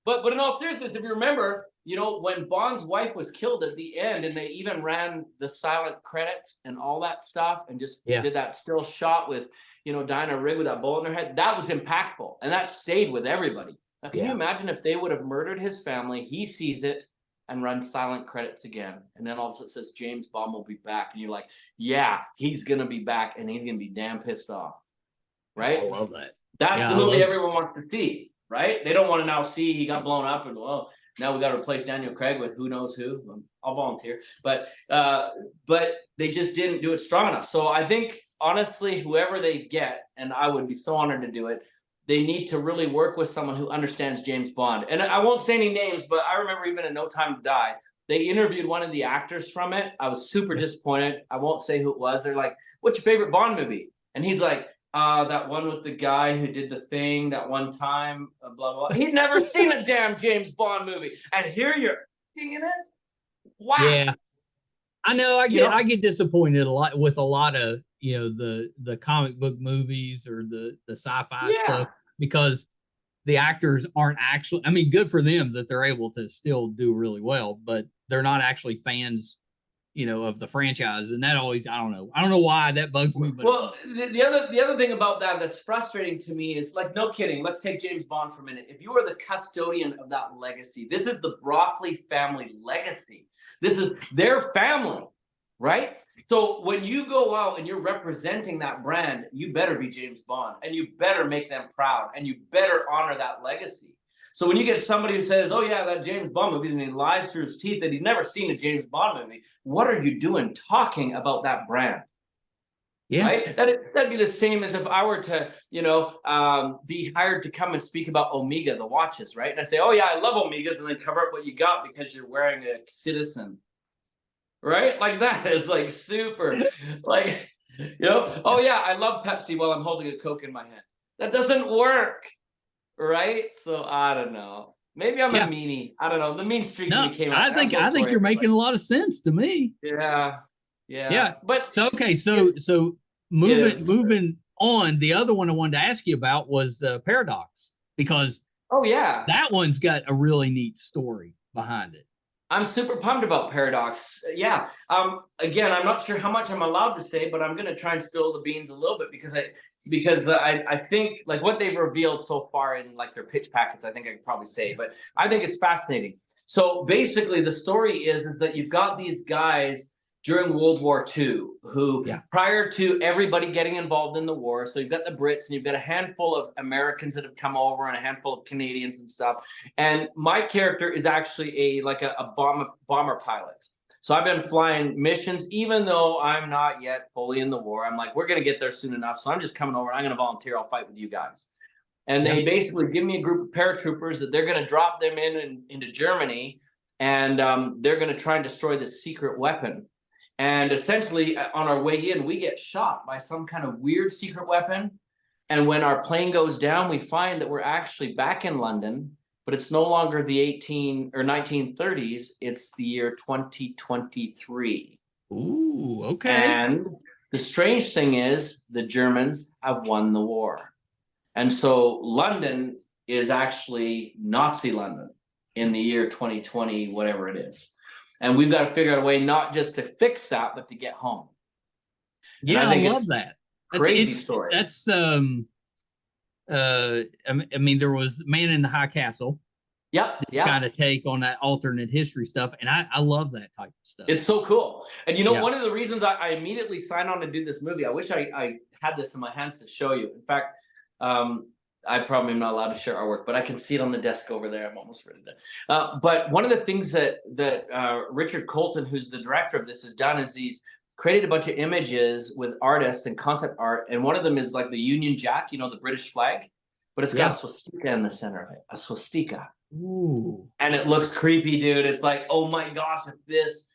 But in all seriousness, if you remember, you know, when Bond's wife was killed at the end and they even ran the silent credits and all that stuff and just did that still shot with, you know, Diana Rigg with that bullet in her head, that was impactful. And that stayed with everybody. Now, can you imagine if they would have murdered his family, he sees it and runs silent credits again. And then all of a sudden it says James Bond will be back. And you're like, yeah, he's going to be back and he's going to be damn pissed off. Right? I love that. That's the movie everyone wants to see. Right? They don't want to now see he got blown up and, well, now we got to replace Daniel Craig with who knows who. I'll volunteer. But they just didn't do it strong enough. So I think, honestly, whoever they get, and I would be so honored to do it, they need to really work with someone who understands James Bond. And I won't say any names, but I remember even in No Time to Die, they interviewed one of the actors from it. I was super disappointed. I won't say who it was. They're like, what's your favorite Bond movie? And he's like, that one with the guy who did the thing that one time, blah, blah, blah. He'd never seen a damn James Bond movie. And here you're singing it? Wow. Yeah. I know I get disappointed a lot of, you know, the comic book movies or the sci-fi stuff because the actors aren't actually, I mean, good for them that they're able to still do really well, but they're not actually fans, you know, of the franchise. And that always, I don't know why that bugs me. But well, the other thing about that's frustrating to me is, like, no kidding. Let's take James Bond for a minute. If you are the custodian of that legacy, this is the Broccoli family legacy. This is their family, right? So when you go out and you're representing that brand, you better be James Bond and you better make them proud and you better honor that legacy. So when you get somebody who says, oh yeah, that James Bond movie, and he lies through his teeth that he's never seen a James Bond movie, what are you doing talking about that brand? Yeah. Right? That'd be the same as if I were to, you know, be hired to come and speak about Omega, the watches, right? And I say, oh yeah, I love Omegas, and then cover up what you got because you're wearing a Citizen. Right? Like that is like super, like, you know, oh yeah, I love Pepsi while I'm holding a Coke in my hand. That doesn't work. Right? So I don't know. Maybe I'm a meanie. I don't know. The mean streak came out. I think you're making a lot of sense to me. Yeah. But so okay, so moving on, the other one I wanted to ask you about was Paradox, because that one's got a really neat story behind it. I'm super pumped about Paradox. Yeah. Again, I'm not sure how much I'm allowed to say, but I'm going to try and spill the beans a little bit because I think, like, what they've revealed so far in, like, their pitch packets, I think I could probably say, but I think it's fascinating. So basically the story is that you've got these guys during World War II who, prior to everybody getting involved in the war, so you've got the Brits and you've got a handful of Americans that have come over and a handful of Canadians and stuff. And my character is actually a bomber pilot. So I've been flying missions, even though I'm not yet fully in the war. I'm like, we're going to get there soon enough. So I'm just coming over. I'm going to volunteer. I'll fight with you guys. And they basically give me a group of paratroopers that they're going to drop them into Germany. And they're going to try and destroy this secret weapon. And essentially, on our way in, we get shot by some kind of weird secret weapon. And when our plane goes down, we find that we're actually back in London, but it's no longer the 1930s. It's the year 2023. Ooh, okay. And the strange thing is the Germans have won the war. And so London is actually Nazi London in the year 2020, whatever it is. And we've got to figure out a way not just to fix that, but to get home. Yeah, I love that. Crazy story. That's I mean, there was Man in the High Castle. Yep. Kind of take on that alternate history stuff, and I love that type of stuff. It's so cool. And you know, one of the reasons I immediately signed on to do this movie, I wish I had this in my hands to show you. In fact, I probably am not allowed to share our work, but I can see it on the desk over there. I'm almost ready to. But one of the things that Richard Colton, who's the director of this, has done is he's created a bunch of images with artists and concept art. And one of them is like the Union Jack, you know, the British flag, but it's got a swastika in the center of it, a swastika. Ooh. And it looks creepy, dude. It's like, oh my gosh, if this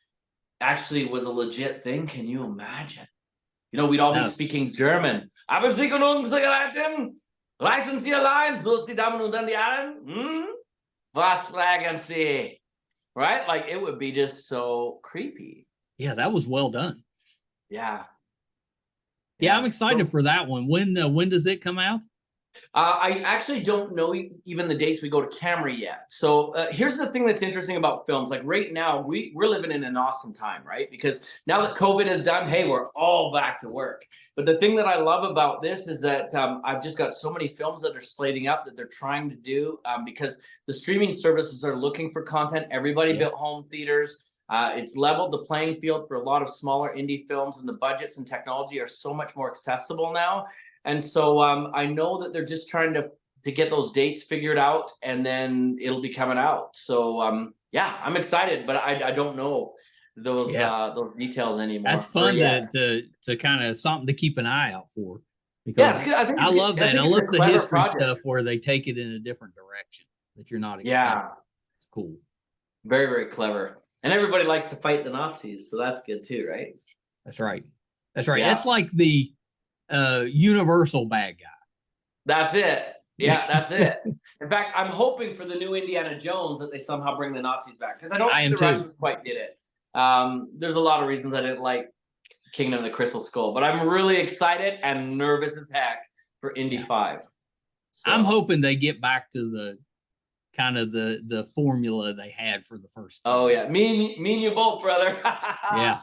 actually was a legit thing, can you imagine? You know, we'd all be speaking German. Aber Sie können uns begleiten? Reißen Sie Lines, los die Damen und die Herren? Was fragen Sie? Right? Like, it would be just so creepy. Yeah, that was well done. Yeah. Yeah, I'm excited for that one. When does it come out? I actually don't know even the dates we go to camera yet. So here's the thing that's interesting about films. Like right now, we're living in an awesome time, right? Because now that COVID is done, hey, we're all back to work. But the thing that I love about this is that I've just got so many films that are slating up that they're trying to do because the streaming services are looking for content. Everybody built home theaters. It's leveled the playing field for a lot of smaller indie films, and the budgets and technology are so much more accessible now. And so I know that they're just trying to get those dates figured out, and then it'll be coming out. So yeah, I'm excited, but I don't know those details anymore. That's fun to kind of something to keep an eye out for. Because I love that. I love the history stuff where they take it in a different direction that you're not expecting. Yeah, it's cool. Very, very clever. And everybody likes to fight the Nazis, so that's good too, right? That's right. That's right. Yeah. It's like the universal bad guy. That's it. Yeah, that's it. In fact, I'm hoping for the new Indiana Jones that they somehow bring the Nazis back, because I don't think the Russians quite did it. There's a lot of reasons I didn't like Kingdom of the Crystal Skull, but I'm really excited and nervous as heck for Indy 5. So. I'm hoping they get back to the kind of the formula they had for the first time. Oh yeah, me and you both, brother. Yeah.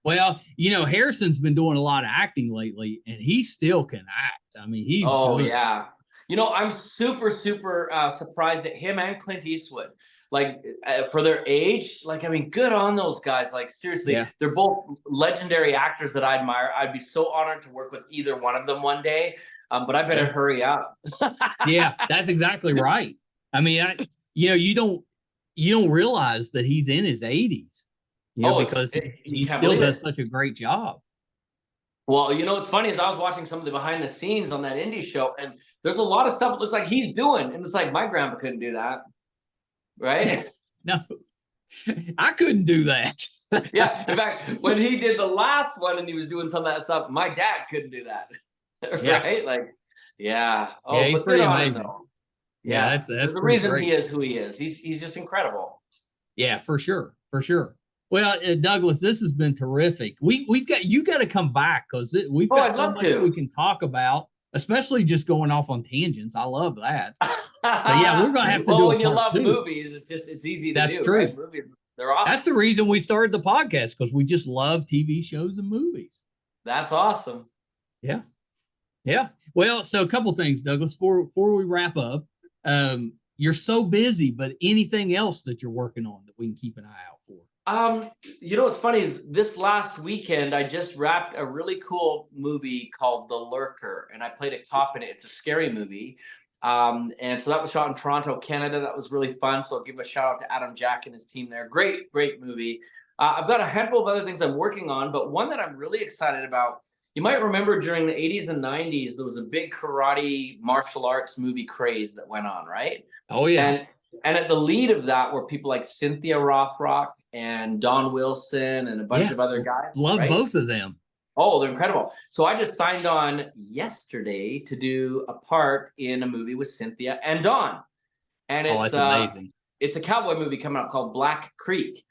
Well, you know, Harrison's been doing a lot of acting lately, and he still can act. I mean, he's good. Yeah. You know, I'm super surprised at him and Clint Eastwood. Like for their age, like I mean, good on those guys. Like seriously, they're both legendary actors that I admire. I'd be so honored to work with either one of them one day. But I better hurry up. Yeah, that's exactly right. I mean, you don't realize that he's in his 80s, because he still does such a great job. Well, you know what's funny is I was watching some of the behind the scenes on that indie show, and there's a lot of stuff that looks like he's doing, and it's like my grandpa couldn't do that, right? No, I couldn't do that. Yeah, in fact, when he did the last one and he was doing some of that stuff, my dad couldn't do that, right? Like, yeah. Oh, yeah, he's pretty amazing. Yeah, that's the reason great. He is who he is. He's just incredible. Yeah, for sure. Well, Douglas, this has been terrific. You got to come back because we've got so much we can talk about, especially just going off on tangents. I love that. But yeah, we're gonna have to do. Well, when you love movies, it's easy to do. That's true. Right? Movies, they're awesome. That's the reason we started the podcast, because we just love TV shows and movies. That's awesome. Yeah. Well, so a couple things, Douglas, before we wrap up. You're so busy, but anything else that you're working on that we can keep an eye out for? You know what's funny is this last weekend I just wrapped a really cool movie called The Lurker, and I played a cop in it. It's a scary movie. And so that was shot in Toronto, Canada. That was really fun. So I'll give a shout out to Adam Jack and his team there. Great movie. I've got a handful of other things I'm working on, but one that I'm really excited about. You might remember during the 80s and 90s, there was a big karate martial arts movie craze that went on, right? Oh yeah. And at the lead of that were people like Cynthia Rothrock and Don Wilson and a bunch of other guys. Love right? both of them. Oh, they're incredible. So I just signed on yesterday to do a part in a movie with Cynthia and Don. And that's amazing. It's a cowboy movie coming out called Black Creek.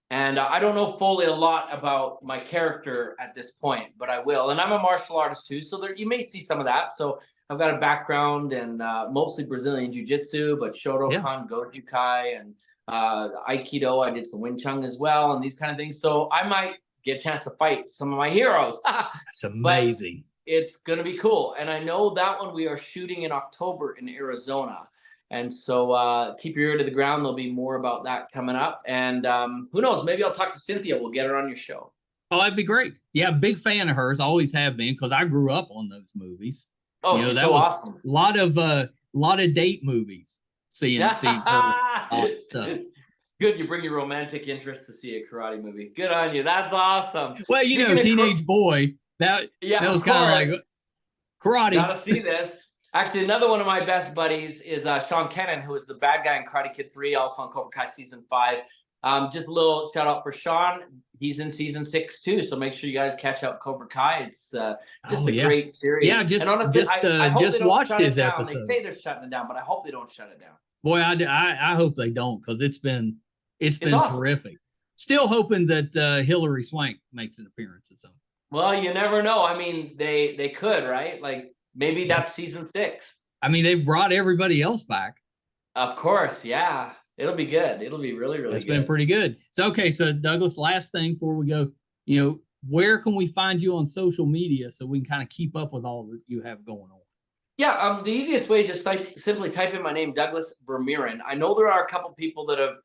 And I don't know fully a lot about my character at this point, but I will. And I'm a martial artist too, so there, you may see some of that. So I've got a background in mostly Brazilian jiu-jitsu, but Shotokan, Goju-kai, and Aikido. I did some Wing Chun as well, and these kind of things. So I might get a chance to fight some of my heroes. That's amazing. But it's going to be cool. And I know that one we are shooting in October in Arizona. And so keep your ear to the ground. There'll be more about that coming up. And who knows, maybe I'll talk to Cynthia. We'll get her on your show. Oh, that'd be great. Yeah, big fan of hers. Always have been, because I grew up on those movies. Oh, that so was awesome. A lot of date movies. Seeing her stuff. Good, you bring your romantic interest to see a karate movie. Good on you. That's awesome. Well, teenage boy. That was kind of like karate. Gotta see this. Actually, another one of my best buddies is Sean Kennan, who is the bad guy in Karate Kid 3, also on Cobra Kai Season 5. Just a little shout out for Sean. He's in Season 6 too, so make sure you guys catch up Cobra Kai. It's just a great series. Yeah, honestly, I just watched his episode. They say they're shutting it down, but I hope they don't shut it down. Boy, I hope they don't, because it's been awesome. Terrific. Still hoping that Hilary Swank makes an appearance at some. Well, you never know. I mean, they could, right? Like, maybe that's Season 6. I mean, they've brought everybody else back. Of course, yeah. It'll be good. It'll be really, really good. It's been pretty good. So, okay, so Douglas, last thing before we go, where can we find you on social media so we can kind of keep up with all that you have going on? Yeah, the easiest way is just simply type in my name, Douglas Vermeeren. I know there are a couple people that have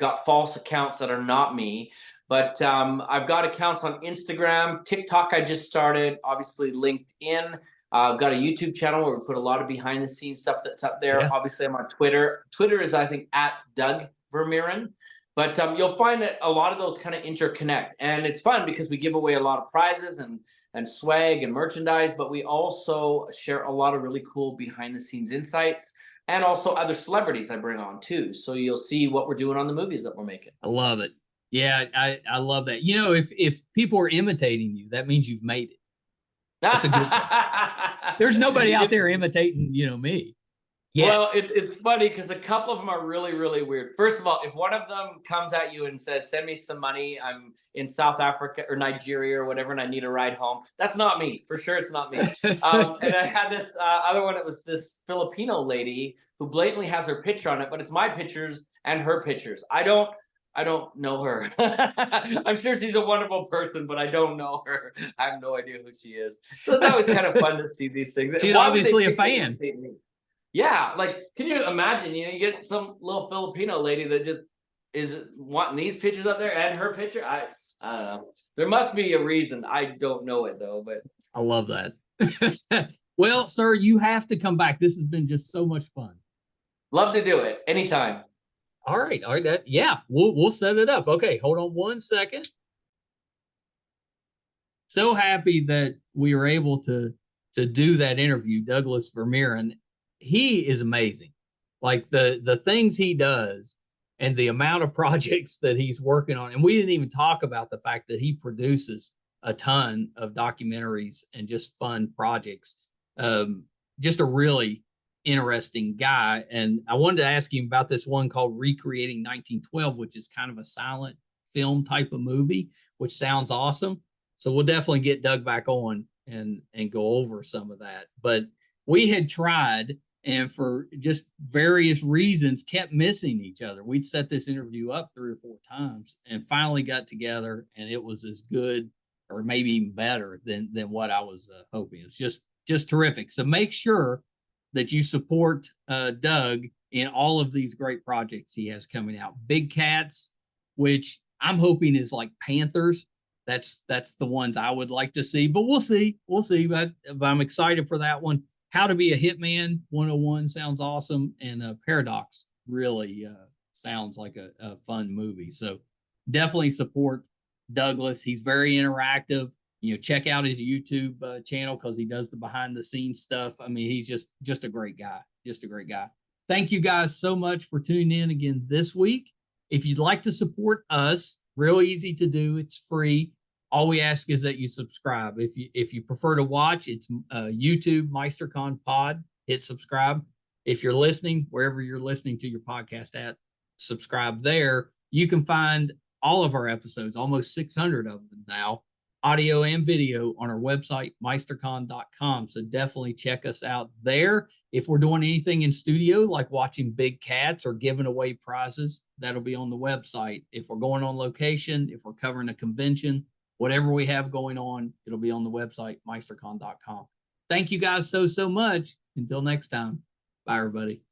got false accounts that are not me, but I've got accounts on Instagram, TikTok. I just started, obviously LinkedIn. I've got a YouTube channel where we put a lot of behind the scenes stuff that's up there. Yeah. Obviously, I'm on Twitter. Twitter is, I think, at Doug Vermeeren. But you'll find that a lot of those kind of interconnect. And it's fun because we give away a lot of prizes and swag and merchandise, but we also share a lot of really cool behind the scenes insights and also other celebrities I bring on too. So you'll see what we're doing on the movies that we're making. I love it. Yeah, I love that. If people are imitating you, that means you've made it. That's a good thing. There's nobody out there imitating, me. Yeah. Well, it's funny because a couple of them are really, really weird. First of all, if one of them comes at you and says, send me some money, I'm in South Africa or Nigeria or whatever, and I need a ride home, that's not me. For sure, it's not me. And I had this other one. It was this Filipino lady who blatantly has her picture on it, but it's my pictures and her pictures. I don't know her. I'm sure she's a wonderful person, but I don't know her. I have no idea who she is. So it's always kind of fun to see these things. She's obviously a fan. Yeah, can you imagine? You get some little Filipino lady that just is wanting these pictures up there and her picture. I don't know. There must be a reason. I don't know it though, but I love that. Well, sir, you have to come back. This has been just so much fun. Love to do it anytime. All right. We'll set it up. Okay, hold on one second. So happy that we were able to do that interview, Douglas Vermeeren. He is amazing. Like the things he does and the amount of projects that he's working on. And we didn't even talk about the fact that he produces a ton of documentaries and just fun projects. Just a really interesting guy. And I wanted to ask him about this one called Recreating 1912, which is kind of a silent film type of movie, which sounds awesome. So we'll definitely get Doug back on and go over some of that. But we had tried, and for just various reasons, kept missing each other. We'd set this interview up 3 or 4 times and finally got together, and it was as good or maybe even better than what I was hoping. It's just terrific. So make sure that you support Doug in all of these great projects he has coming out. Big Cats, which I'm hoping is like Panthers. That's the ones I would like to see, but we'll see. But I'm excited for that one. How to Be a Hitman 101 sounds awesome. And Paradox really sounds like a fun movie. So definitely support Douglas. He's very interactive. Check out his YouTube channel because he does the behind the scenes stuff. I mean, he's just a great guy. Just a great guy. Thank you guys so much for tuning in again this week. If you'd like to support us, real easy to do. It's free. All we ask is that you subscribe. If you prefer to watch, it's YouTube MeisterCon Pod. Hit subscribe. If you're listening, wherever you're listening to your podcast at, subscribe there. You can find all of our episodes, almost 600 of them now, audio and video, on our website, meistercon.com. So definitely check us out there. If we're doing anything in studio, like watching big cats or giving away prizes, that'll be on the website. If we're going on location, if we're covering a convention, whatever we have going on, it'll be on the website, meistercon.com. Thank you guys so much. Until next time. Bye, everybody.